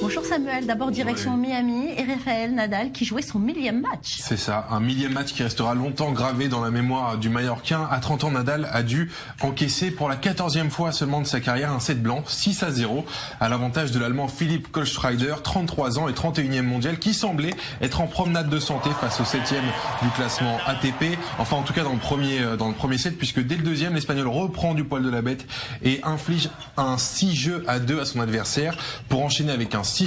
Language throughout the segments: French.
Bonjour Samuel, d'abord direction Miami et Rafael Nadal qui jouait son 1000e match. C'est ça, un 1000e match qui restera longtemps gravé dans la mémoire du Mallorquin. À 30 ans, Nadal a dû encaisser pour la 14e fois seulement de sa carrière un set blanc, 6-0, à l'avantage de l'Allemand Philipp Kohlschreiber, 33 ans et 31e mondial, qui semblait être en promenade de santé face au 7e du classement ATP. Enfin, en tout cas dans le premier set, puisque dès le deuxième, l'Espagnol reprend du poil de la bête et inflige un 6-2 à son adversaire pour enchaîner avec un 6-3.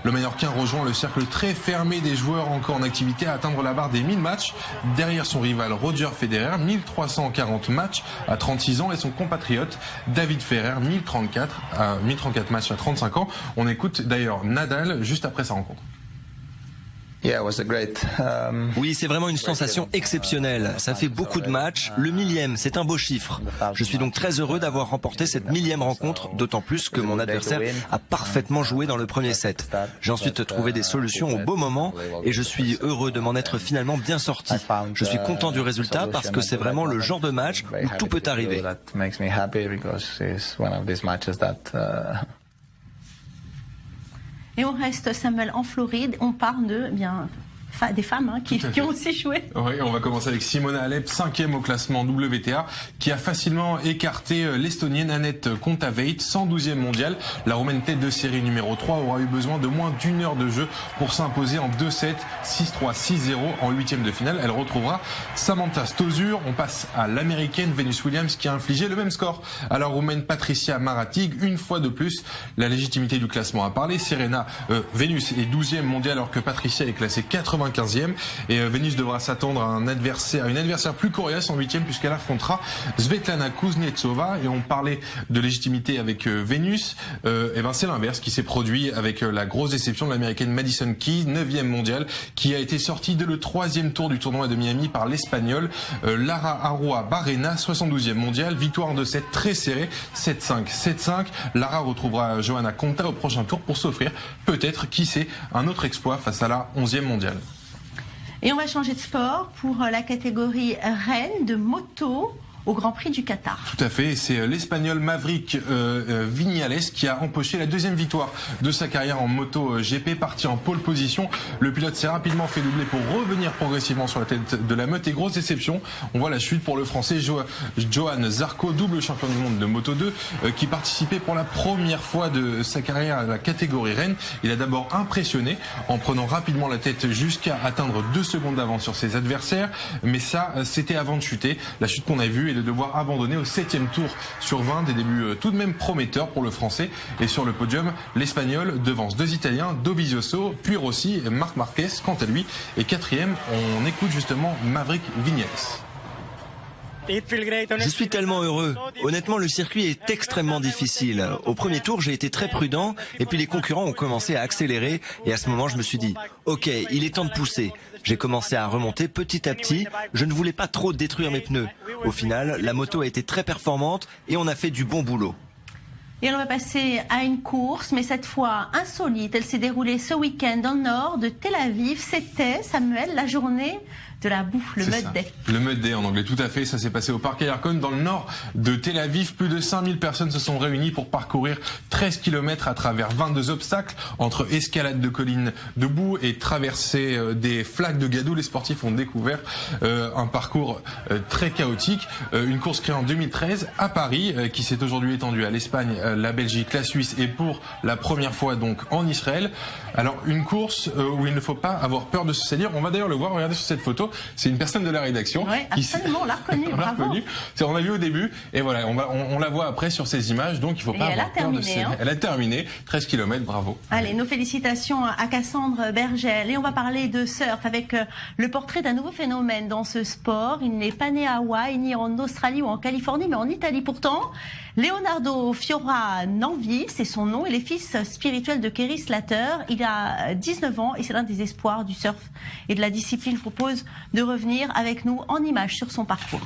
Le Mallorquin rejoint le cercle très fermé des joueurs encore en activité à atteindre la barre des 1000 matchs derrière son rival Roger Federer, 1340 matchs à 36 ans, et son compatriote David Ferrer, 1034 matchs à 35 ans. On écoute d'ailleurs Nadal juste après sa rencontre. Oui, c'est vraiment une sensation exceptionnelle. Ça fait beaucoup de matchs. Le 1000e, c'est un beau chiffre. Je suis donc très heureux d'avoir remporté cette 1000e rencontre, d'autant plus que mon adversaire a parfaitement joué dans le premier set. J'ai ensuite trouvé des solutions au beau moment et je suis heureux de m'en être finalement bien sorti. Je suis content du résultat parce que c'est vraiment le genre de match où tout peut arriver. Et on reste, Samuel, en Floride. On parle des femmes qui ont aussi joué. Oui, on va commencer avec Simona Halep, 5e au classement WTA, qui a facilement écarté l'Estonienne Anett Kontaveit, 112e mondiale. La Roumaine tête de série numéro 3 aura eu besoin de moins d'1 heure de jeu pour s'imposer en 2-7, 6-3, 6-0 en 8e de finale. Elle retrouvera Samantha Stosur. On passe à l'Américaine Venus Williams qui a infligé le même score à la Roumaine Patricia Maratig. Une fois de plus, la légitimité du classement a parlé. Venus est 12e mondiale alors que Patricia est classée 95e, et Venus devra s'attendre à une adversaire plus coriace en 8e puisqu'elle affrontera Svetlana Kuznetsova. Et on parlait de légitimité avec Venus, c'est l'inverse qui s'est produit avec la grosse déception de l'Américaine Madison Keys, 9e mondiale, qui a été sortie dès le 3e tour du tournoi de Miami par l'Espagnole Lara Arrua Barrena, 72e mondiale. Victoire en 2-7 très serrée, 7-5, 7-5. Lara retrouvera Johanna Konta au prochain tour pour s'offrir peut-être, qui sait, un autre exploit face à la 11e mondiale. Et on va changer de sport pour la catégorie reine de moto au Grand Prix du Qatar. Tout à fait, c'est l'Espagnol Maverick Viñales qui a empoché la 2e victoire de sa carrière en moto GP, parti en pole position. Le pilote s'est rapidement fait doubler pour revenir progressivement sur la tête de la meute, et grosse déception, on voit la chute pour le Français Johan Zarco, double champion du monde de Moto 2, qui participait pour la première fois de sa carrière à la catégorie reine. Il a d'abord impressionné en prenant rapidement la tête jusqu'à atteindre 2 secondes d'avance sur ses adversaires, mais ça, c'était avant de chuter. La chute qu'on a vue est de devoir abandonner au 7e tour sur 20, des débuts tout de même prometteurs pour le Français. Et sur le podium, l'Espagnol devance 2 Italiens, Dovizioso, puis Rossi. Marc Marquez, quant à lui, est 4e. On écoute justement Maverick Viñales. Je suis tellement heureux. Honnêtement, le circuit est extrêmement difficile. Au premier tour, j'ai été très prudent et puis les concurrents ont commencé à accélérer et à ce moment, je me suis dit « Ok, il est temps de pousser ». J'ai commencé à remonter petit à petit. Je ne voulais pas trop détruire mes pneus. Au final, la moto a été très performante et on a fait du bon boulot. Et on va passer à une course, mais cette fois insolite. Elle s'est déroulée ce week-end dans le nord de Tel Aviv. C'était, Samuel, la journée de la bouffe, le Mud Day. Le Mud Day en anglais, tout à fait. Ça s'est passé au parc Ayerkon dans le nord de Tel Aviv. Plus de 5000 personnes se sont réunies pour parcourir 13 km à travers 22 obstacles entre escalade de collines de boue et traversée des flaques de gadou. Les sportifs ont découvert un parcours très chaotique. Une course créée en 2013 à Paris qui s'est aujourd'hui étendue à l'Espagne, la Belgique, la Suisse et pour la première fois donc en Israël. Alors une course où il ne faut pas avoir peur de se salir. On va d'ailleurs le voir, regardez sur cette photo. C'est une personne de la rédaction. Oui, absolument, on l'a reconnue, bravo. On l'a vu au début, et voilà, on la voit après sur ces images, donc il ne faut pas avoir peur de se salir. Elle a terminé, 13 km, bravo. Allez, nos félicitations à Cassandre Bergel. Et on va parler de surf avec le portrait d'un nouveau phénomène dans ce sport. Il n'est pas né à Hawaï, ni en Australie ou en Californie, mais en Italie pourtant. Leonardo Fiora Nanvi, c'est son nom. Il est fils spirituel de Kerry Slater. Il a 19 ans et c'est l'un des espoirs du surf et de la discipline. Je propose de revenir avec nous en images sur son parcours.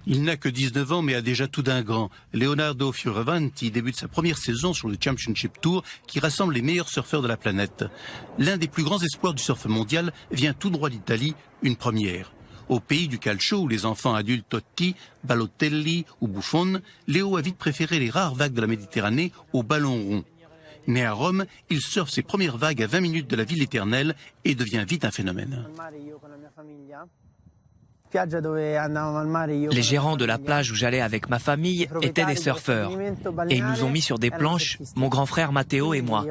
Il n'a que 19 ans mais a déjà tout d'un grand. Leonardo Fioravanti débute sa première saison sur le Championship Tour qui rassemble les meilleurs surfeurs de la planète. L'un des plus grands espoirs du surf mondial vient tout droit d'Italie, une première. Au pays du calcio où les enfants adultes Totti, Balotelli ou Buffon, Léo a vite préféré les rares vagues de la Méditerranée au ballon rond. Né à Rome, il surfe ses premières vagues à 20 minutes de la ville éternelle et devient vite un phénomène. Les gérants de la plage où j'allais avec ma famille étaient des surfeurs et ils nous ont mis sur des planches, mon grand frère Matteo et moi.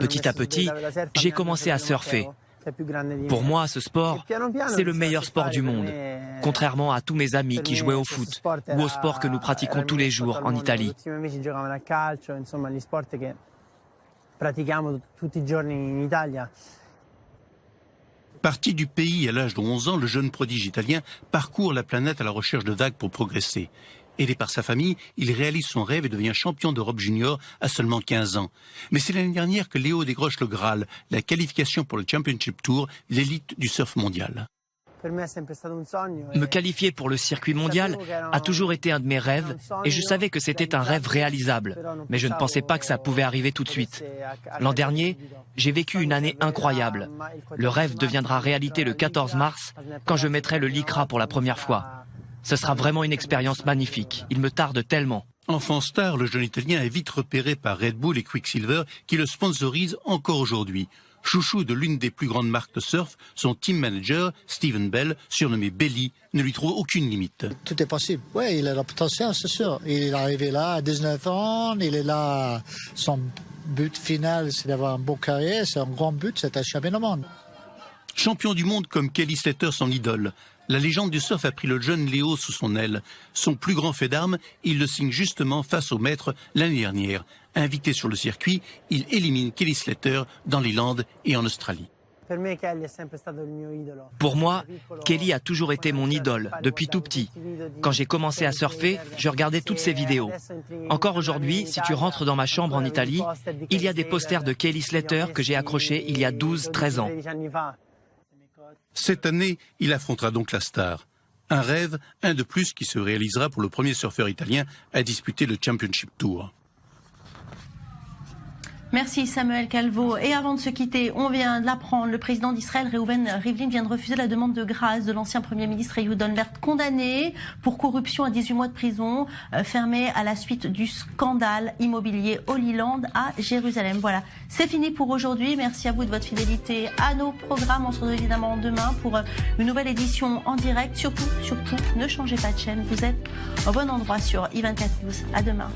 Petit à petit, j'ai commencé à surfer. Pour moi, ce sport, c'est le meilleur sport du monde, contrairement à tous mes amis qui jouaient au foot ou au sport que nous pratiquons tous les jours en Italie. Parti du pays à l'âge de 11 ans, le jeune prodige italien parcourt la planète à la recherche de vagues pour progresser. Aidé par sa famille, il réalise son rêve et devient champion d'Europe junior à seulement 15 ans. Mais c'est l'année dernière que Léo décroche le Graal, la qualification pour le Championship Tour, l'élite du surf mondial. Me qualifier pour le circuit mondial a toujours été un de mes rêves et je savais que c'était un rêve réalisable, mais je ne pensais pas que ça pouvait arriver tout de suite. L'an dernier, j'ai vécu une année incroyable. Le rêve deviendra réalité le 14 mars quand je mettrai le lycra pour la première fois. Ce sera vraiment une expérience magnifique. Il me tarde tellement. Enfant star, le jeune Italien est vite repéré par Red Bull et Quicksilver qui le sponsorisent encore aujourd'hui. Chouchou de l'une des plus grandes marques de surf, son team manager, Stephen Bell, surnommé Belly, ne lui trouve aucune limite. Tout est possible. Oui, il a le potentiel, c'est sûr. Il est arrivé là à 19 ans, il est là. Son but final, c'est d'avoir un beau carrière. C'est un grand but, c'est un champion du monde. Champion du monde comme Kelly Slater, son idole. La légende du surf a pris le jeune Léo sous son aile. Son plus grand fait d'armes, il le signe justement face au maître l'année dernière. Invité sur le circuit, il élimine Kelly Slater dans les Landes et en Australie. Pour moi, Kelly a toujours été mon idole, depuis tout petit. Quand j'ai commencé à surfer, je regardais toutes ses vidéos. Encore aujourd'hui, si tu rentres dans ma chambre en Italie, il y a des posters de Kelly Slater que j'ai accrochés il y a 12-13 ans. Cette année, il affrontera donc la star. Un rêve, un de plus qui se réalisera pour le premier surfeur italien à disputer le Championship Tour. Merci Samuel Calvo. Et avant de se quitter, on vient de l'apprendre, le président d'Israël, Reuven Rivlin, vient de refuser la demande de grâce de l'ancien Premier ministre Ehud Olmert, condamné pour corruption à 18 mois de prison, fermé à la suite du scandale immobilier Holy Land à Jérusalem. Voilà, c'est fini pour aujourd'hui. Merci à vous de votre fidélité à nos programmes. On se retrouve évidemment demain pour une nouvelle édition en direct. Surtout, ne changez pas de chaîne. Vous êtes au bon endroit sur i24 News. À demain.